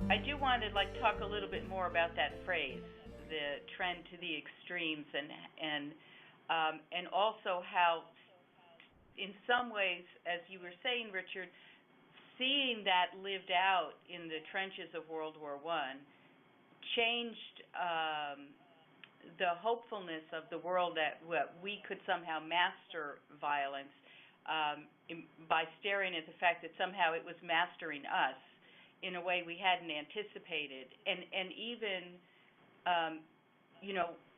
I do want to talk a little bit more about that phrase, the trend to the extremes, and also how, in some ways, as you were saying, Richard, seeing that lived out in the trenches of World War I changed the hopefulness of the world that we could somehow master violence by staring at the fact that somehow it was mastering us in a way we hadn't anticipated. And even,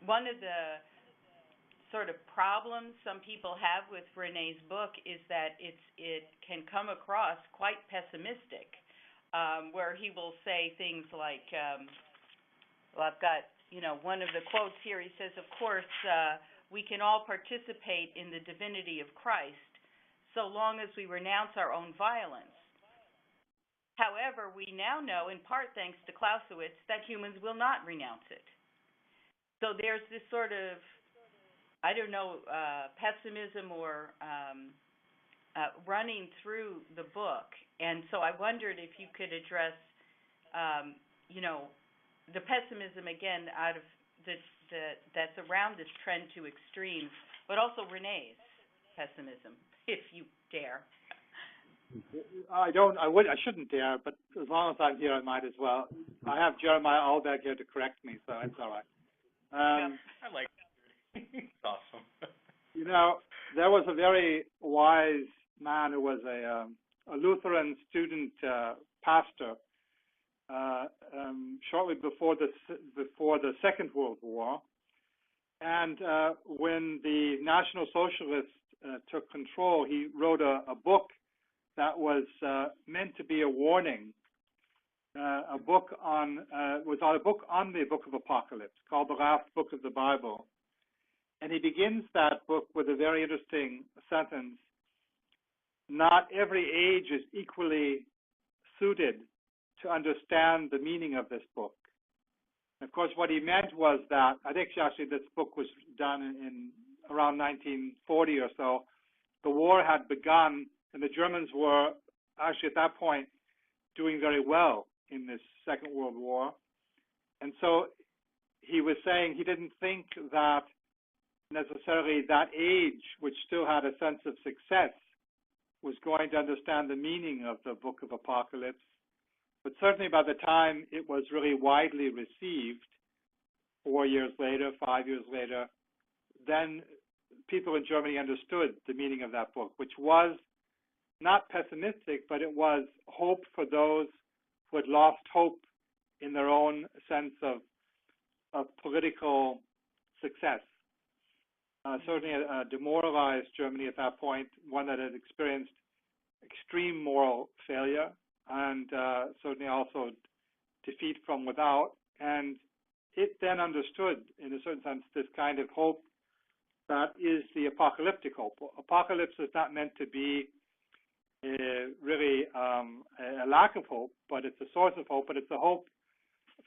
one of the sort of problems some people have with René's book is that it can come across quite pessimistic, where he will say things like, well, I've got, one of the quotes here. He says, of course, we can all participate in the divinity of Christ so long as we renounce our own violence. However, we now know, in part thanks to Clausewitz, that humans will not renounce it. So there's this sort of, pessimism or running through the book. And so I wondered if you could address, the pessimism, again, out of that's around this trend to extremes, but also René's pessimism, if you dare. I shouldn't dare, but as long as I'm here, I might as well. I have Jeremiah Albeck here to correct me, so it's all right. I like that. It's awesome. There was a very wise man who was a Lutheran student pastor shortly before the Second World War, and when the National Socialists took control, he wrote a book that was meant to be a warning. A book on the Book of Apocalypse, called the Last Book of the Bible. And he begins that book with a very interesting sentence: not every age is equally suited to understand the meaning of this book. And of course, what he meant was that, I think actually this book was done in around 1940 or so. The war had begun, and the Germans were actually at that point doing very well in this Second World War. And so he was saying he didn't think that necessarily that age, which still had a sense of success, was going to understand the meaning of the Book of Apocalypse. But certainly by the time it was really widely received, 4 years later, 5 years later, then people in Germany understood the meaning of that book, which was not pessimistic, but it was hope for those who had lost hope in their own sense of political success. Certainly a demoralized Germany at that point, one that had experienced extreme moral failure and certainly also defeat from without. And it then understood, in a certain sense, this kind of hope that is the apocalyptic hope. Apocalypse is not meant to be really a lack of hope, but it's a source of hope, but it's a hope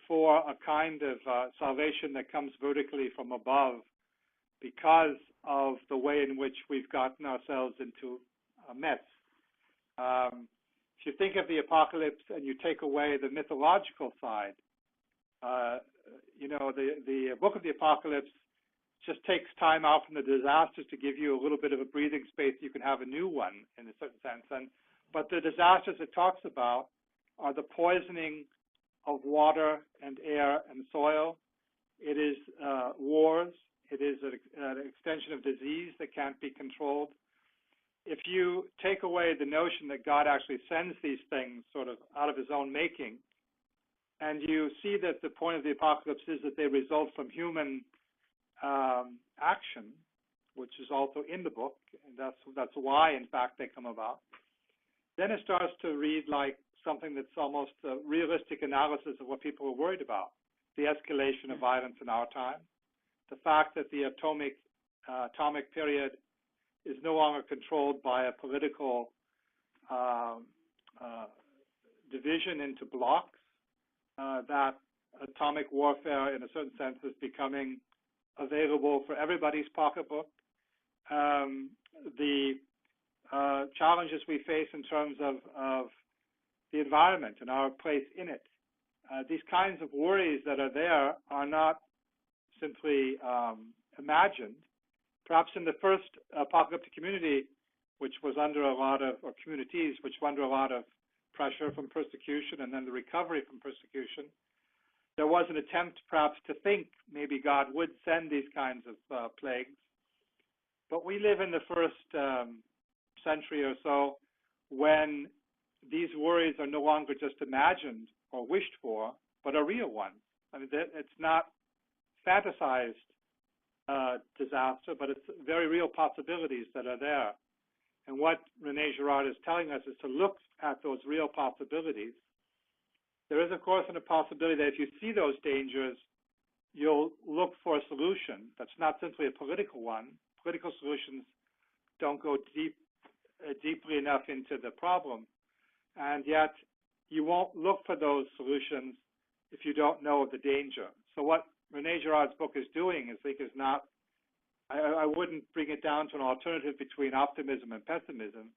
for a kind of salvation that comes vertically from above because of the way in which we've gotten ourselves into a mess. If you think of the apocalypse and you take away the mythological side, the Book of the Apocalypse just takes time out from the disasters to give you a little bit of a breathing space. You can have a new one in a certain sense. But the disasters it talks about are the poisoning of water and air and soil. It is wars. It is an extension of disease that can't be controlled. If you take away the notion that God actually sends these things sort of out of his own making, and you see that the point of the apocalypse is that they result from human action, which is also in the book, and that's why, in fact, they come about, then it starts to read like something that's almost a realistic analysis of what people are worried about: the escalation of violence in our time, the fact that the atomic period is no longer controlled by a political division into blocks, that atomic warfare, in a certain sense, is becoming available for everybody's pocketbook. The challenges we face in terms of the environment and our place in it, these kinds of worries that are there are not simply imagined. Perhaps in the first apocalyptic community, which was under a lot of, or communities which were under a lot of pressure from persecution and then the recovery from persecution, there was an attempt perhaps to think maybe God would send these kinds of plagues. But we live in the first century or so when these worries are no longer just imagined or wished for, but are real ones. I mean, it's not fantasized disaster, but it's very real possibilities that are there. And what René Girard is telling us is to look at those real possibilities. There is, of course, a possibility that if you see those dangers, you'll look for a solution that's not simply a political one. Political solutions don't go deeply enough into the problem. And yet, you won't look for those solutions if you don't know of the danger. So what René Girard's book is doing is not, I wouldn't bring it down to an alternative between optimism and pessimism.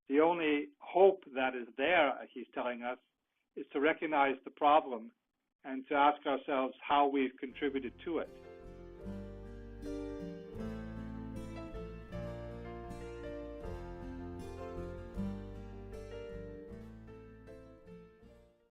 The only hope that is there, he's telling us, is to recognize the problem and to ask ourselves how we've contributed to it.